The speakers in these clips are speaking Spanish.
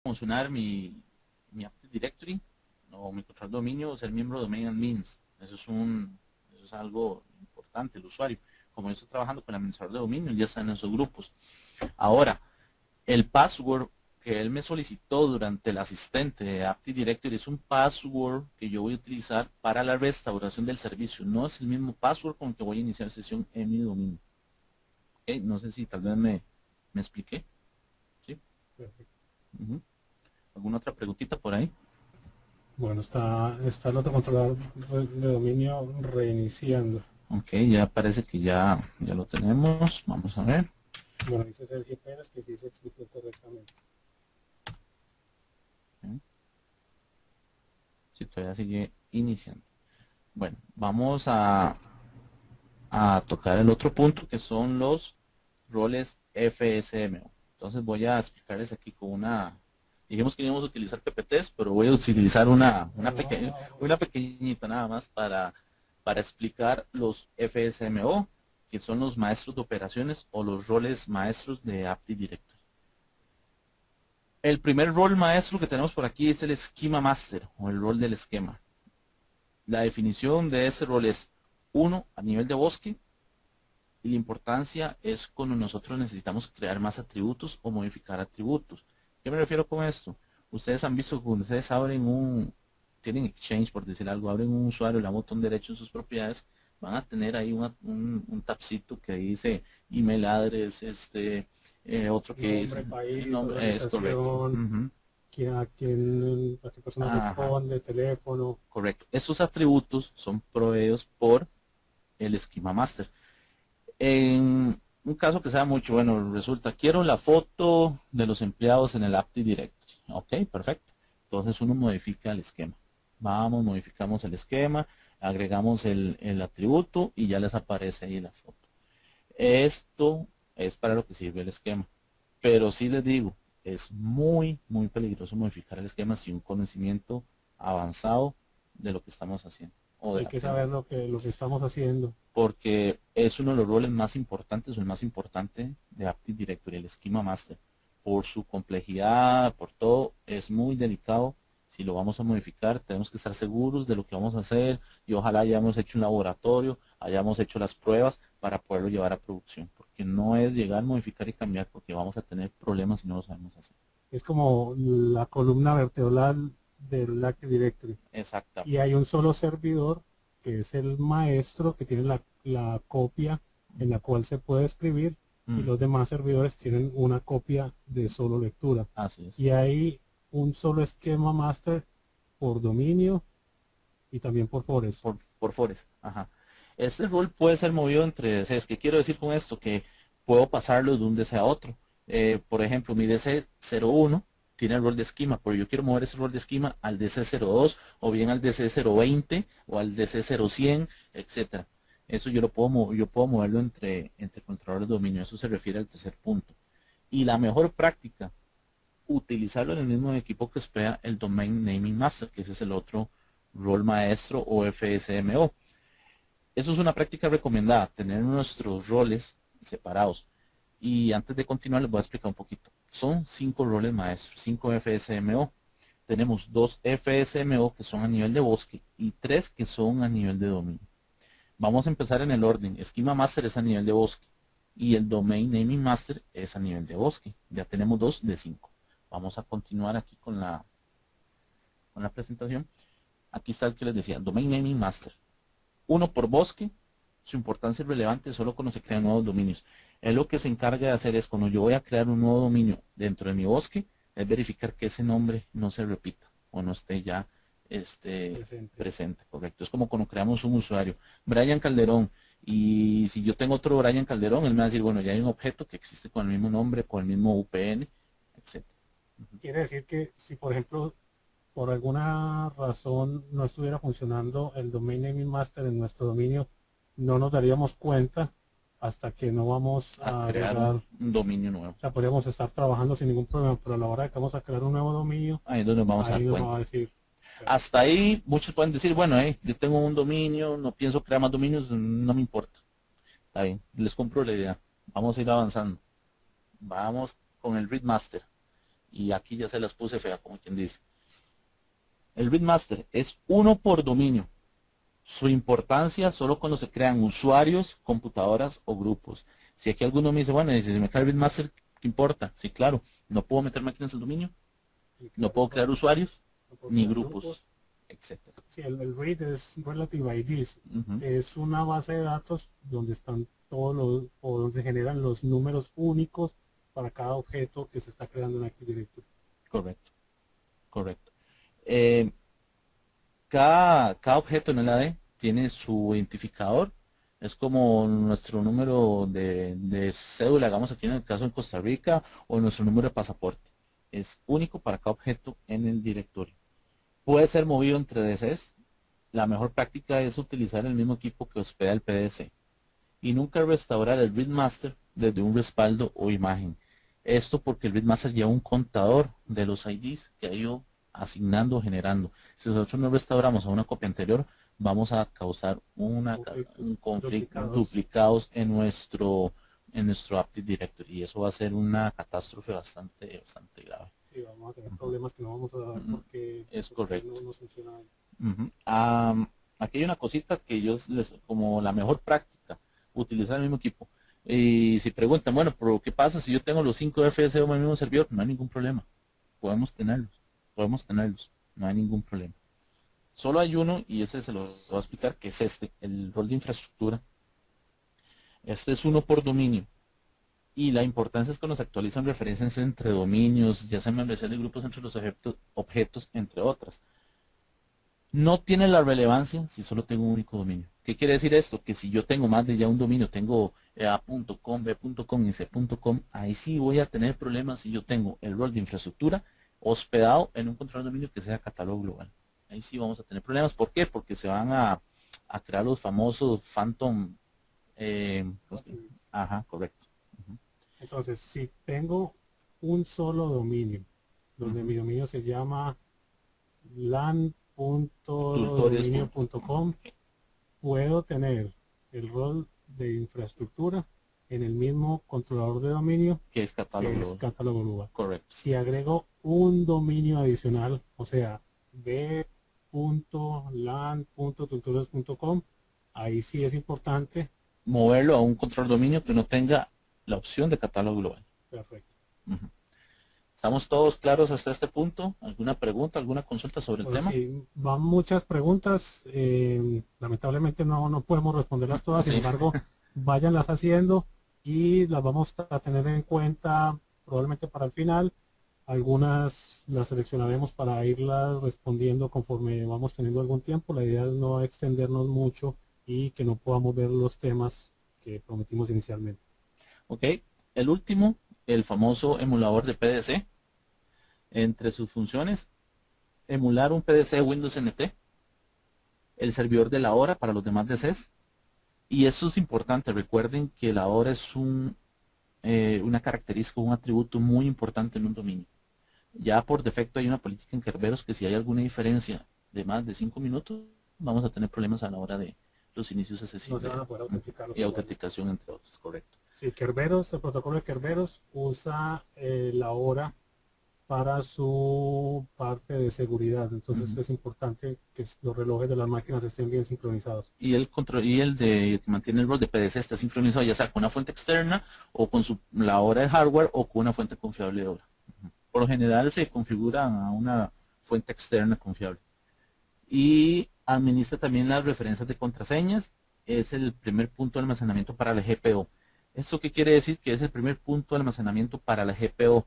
funcionar mi Active Directory o mi control de dominio o ser miembro de Domain Admins. Eso es algo importante, el usuario. Como yo estoy trabajando con el administrador de dominio, ya está en esos grupos. Ahora, el password que él me solicitó durante el asistente de Active Directory es un password que yo voy a utilizar para la restauración del servicio. No es el mismo password con el que voy a iniciar sesión en mi dominio. ¿Okay? No sé si tal vez me expliqué. ¿Sí? Perfecto. ¿Alguna otra preguntita por ahí? Bueno, está el otro controlador de dominio reiniciando. Ok, ya parece que ya lo tenemos. Vamos a ver. Bueno, dice Sergio Pérez que sí se explicó correctamente. Si todavía sigue iniciando. Bueno, vamos a tocar el otro punto que son los roles FSMO. Entonces voy a explicarles aquí con dijimos que íbamos a utilizar PPTs, pero voy a utilizar una pequeñita nada más para explicar los FSMO, que son los maestros de operaciones o los roles maestros de Active Directory. El primer rol maestro que tenemos por aquí es el Schema Master o el rol del esquema. La definición de ese rol es 1 a nivel de bosque, y la importancia es cuando nosotros necesitamos crear más atributos o modificar atributos. ¿Qué me refiero con esto? Ustedes han visto que cuando ustedes tienen Exchange, por decir algo, abren un usuario, le dan botón derecho en sus propiedades, van a tener ahí un tabcito que dice email address, otro que Nombre, dice país, nombre, es correcto. organización, a qué persona Ajá, responde, teléfono. correcto. Esos atributos son proveídos por el Schema Master. En un caso que sea mucho, bueno, resulta, quiero la foto de los empleados en el Active Directory. Ok, perfecto. Entonces uno modifica el esquema. Vamos, modificamos el esquema, agregamos el atributo y ya les aparece ahí la foto. Esto es para lo que sirve el esquema. Pero sí les digo, es muy, muy peligroso modificar el esquema sin un conocimiento avanzado de lo que estamos haciendo. O de Hay que Active saber Directory, lo que estamos haciendo. porque es uno de los roles más importantes o el más importante de Active Directory, el Schema Master. Por su complejidad, por todo, es muy delicado. Si lo vamos a modificar, tenemos que estar seguros de lo que vamos a hacer y ojalá hayamos hecho un laboratorio, hayamos hecho las pruebas para poderlo llevar a producción. Porque no es llegar, modificar y cambiar porque vamos a tener problemas si no lo sabemos hacer. Es como la columna vertebral del Active Directory. Y Exactamente. hay un solo servidor que es el maestro que tiene la copia en la cual se puede escribir y los demás servidores tienen una copia de solo lectura. Así es. Y hay un solo esquema master por dominio y también por forest. Por Forest. Ajá. Este rol puede ser movido entre DCs. ¿Qué quiero decir con esto? Que puedo pasarlo de un DC a otro. Por ejemplo, mi DC01 tiene el rol de esquema, pero yo quiero mover ese rol de esquema al DC02 o bien al DC020 o al DC0100, etcétera. Eso yo puedo moverlo entre controladores de dominio. Eso se refiere al tercer punto. Y la mejor práctica, utilizarlo en el mismo equipo que hospeda el Domain Naming Master, que ese es el otro rol maestro o FSMO. Eso es una práctica recomendada, tener nuestros roles separados. Y antes de continuar les voy a explicar un poquito. Son 5 roles maestros, 5 FSMO. Tenemos 2 FSMO que son a nivel de bosque y 3 que son a nivel de dominio. Vamos a empezar en el orden. Schema Master es a nivel de bosque y el Domain Naming Master es a nivel de bosque. Ya tenemos 2 de 5. Vamos a continuar aquí con la presentación. Aquí está el que les decía, Domain Naming Master. Uno por bosque, su importancia es relevante solo cuando se crean nuevos dominios. Él lo que se encarga de hacer es cuando yo voy a crear un nuevo dominio dentro de mi bosque, es verificar que ese nombre no se repita o no esté ya presente, correcto. Es como cuando creamos un usuario, Brian Calderón, y si yo tengo otro Brian Calderón, él me va a decir, bueno, ya hay un objeto que existe con el mismo nombre, con el mismo UPN, etcétera. Quiere decir que si, por ejemplo, por alguna razón no estuviera funcionando el Domain Naming Master en nuestro dominio, no nos daríamos cuenta hasta que no vamos A a crear agregar, un dominio nuevo. o sea, podríamos estar trabajando sin ningún problema, pero a la hora de que vamos a crear un nuevo dominio, Ahí es donde nos vamos a ahí dar nos va cuenta. a decir, Hasta ahí muchos pueden decir, bueno, yo tengo un dominio, no pienso crear más dominios, no me importa. Está bien, les compro la idea. Vamos a ir avanzando. Vamos con el Read Master. Y aquí ya se las puse fea, como quien dice. El Read Master es uno por dominio. Su importancia solo cuando se crean usuarios, computadoras o grupos. Si aquí alguno me dice, bueno, y si se me cae el Read Master, ¿qué importa? Sí, claro, no puedo meter máquinas al dominio, Y no crear puedo crear usuarios, usuarios, no puedo ni crear grupos, grupos. etcétera. Sí, el READ es Relative IDs. Ujú, Es una base de datos donde están todos los, o donde se generan los números únicos para cada objeto que se está creando en Active Directory. correcto, correcto. Eh, cada objeto en el AD tiene su identificador. Es como nuestro número de cédula, hagamos aquí en el caso en Costa Rica, o nuestro número de pasaporte. Es único para cada objeto en el directorio. Puede ser movido entre DCs. La mejor práctica es utilizar el mismo equipo que hospeda el PDC y nunca restaurar el Read Master desde un respaldo o imagen. Esto porque el Read Master lleva un contador de los IDs que ha ido asignando o generando. Si nosotros no restauramos a una copia anterior, vamos a causar un Conflictos, conflicto, duplicados. duplicados en nuestro Active Directory, y eso va a ser una catástrofe bastante grave. Sí, vamos a tener Ujú. problemas que no vamos a dar Mm, Es porque no correcto. nos funciona. Ujú. Aquí hay una cosita que yo les, como la mejor práctica, utilizar el mismo equipo. Y si preguntan, bueno, pero ¿qué pasa si yo tengo los 5 FSO en el mismo servidor? No hay ningún problema. Podemos tenerlos, no hay ningún problema. Solo hay uno, y ese se lo voy a explicar, que es este, el rol de infraestructura. Este es uno por dominio. Y la importancia es que nos actualizan referencias entre dominios, ya sea membresía de grupos entre los objetos, entre otras. No tiene la relevancia si solo tengo un único dominio. ¿Qué quiere decir esto? Que si yo tengo más de ya un dominio, tengo a.com, b.com y c.com, ahí sí voy a tener problemas si yo tengo el rol de infraestructura hospedado en un control de dominio que sea catálogo global. Ahí sí vamos a tener problemas. ¿Por qué? Porque se van a crear los famosos phantom. ¿Cómo es que? Ajá, correcto. Ujú, Entonces, si tengo un solo dominio, donde ujú. mi dominio se llama Tutorials. lan.dominio.com, puedo tener el rol de infraestructura en el mismo controlador de dominio Que es catálogo que es global. catálogo global. Correcto. Si agrego un dominio adicional, o sea, b.lan.tutorials.com, ahí sí es importante. Moverlo a un control dominio que no tenga la opción de catálogo global. Perfecto. Ujú. ¿Estamos todos claros hasta este punto? ¿Alguna pregunta, alguna consulta sobre el Bueno, tema? sí, van muchas preguntas. Lamentablemente no podemos responderlas todas, sin Sí, embargo, váyanlas haciendo y las vamos a tener en cuenta probablemente para el final. Algunas las seleccionaremos para irlas respondiendo conforme vamos teniendo algún tiempo. La idea es no extendernos mucho y que no podamos ver los temas que prometimos inicialmente. ok. El último, el famoso emulador de PDC. Entre sus funciones, emular un PDC de Windows NT, el servidor de la hora para los demás DCs. Y eso es importante. Recuerden que la hora es una característica, un atributo muy importante en un dominio. Ya por defecto hay una política en Kerberos que si hay alguna diferencia de más de 5 minutos, vamos a tener problemas a la hora de los inicios de No sesión se van a poder autenticar los y usuarios. autenticación, entre otros, correcto. Sí, Kerberos, el protocolo de Kerberos usa la hora para su parte de seguridad. Entonces Ujú. es importante que los relojes de las máquinas estén bien sincronizados. Y el control y el de que mantiene el rol de PDC está sincronizado ya sea con una fuente externa o con la hora de hardware o con una fuente confiable de hora. Ujú. Por lo general se configura a una fuente externa confiable. Y administra también las referencias de contraseñas. Es el primer punto de almacenamiento para la GPO. ¿Esto qué quiere decir? Que es el primer punto de almacenamiento para la GPO.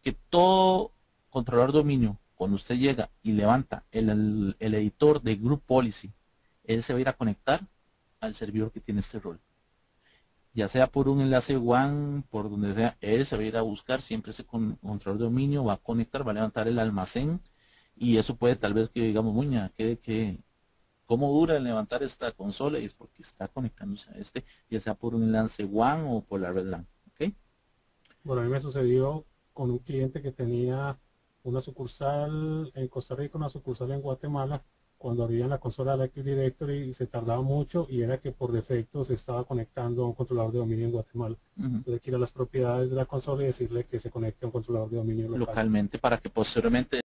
Que todo controlador de dominio, cuando usted llega y levanta el editor de Group Policy, él se va a ir a conectar al servidor que tiene este rol. Ya sea por un enlace WAN, por donde sea, él se va a ir a buscar siempre ese controlador de dominio, va a conectar, va a levantar el almacén, y eso puede tal vez que digamos, muña, ¿cómo dura el levantar esta consola? Y es porque está conectándose a este, ya sea por un enlace WAN o por la red LAN. ¿Ok? Bueno, a mí me sucedió con un cliente que tenía una sucursal en Costa Rica, una sucursal en Guatemala. cuando abrían la consola de Active Directory se tardaba mucho y era que por defecto se estaba conectando a un controlador de dominio en Guatemala. Entonces hay que ir a las propiedades de la consola y decirle que se conecte a un controlador de dominio local. Localmente para que posteriormente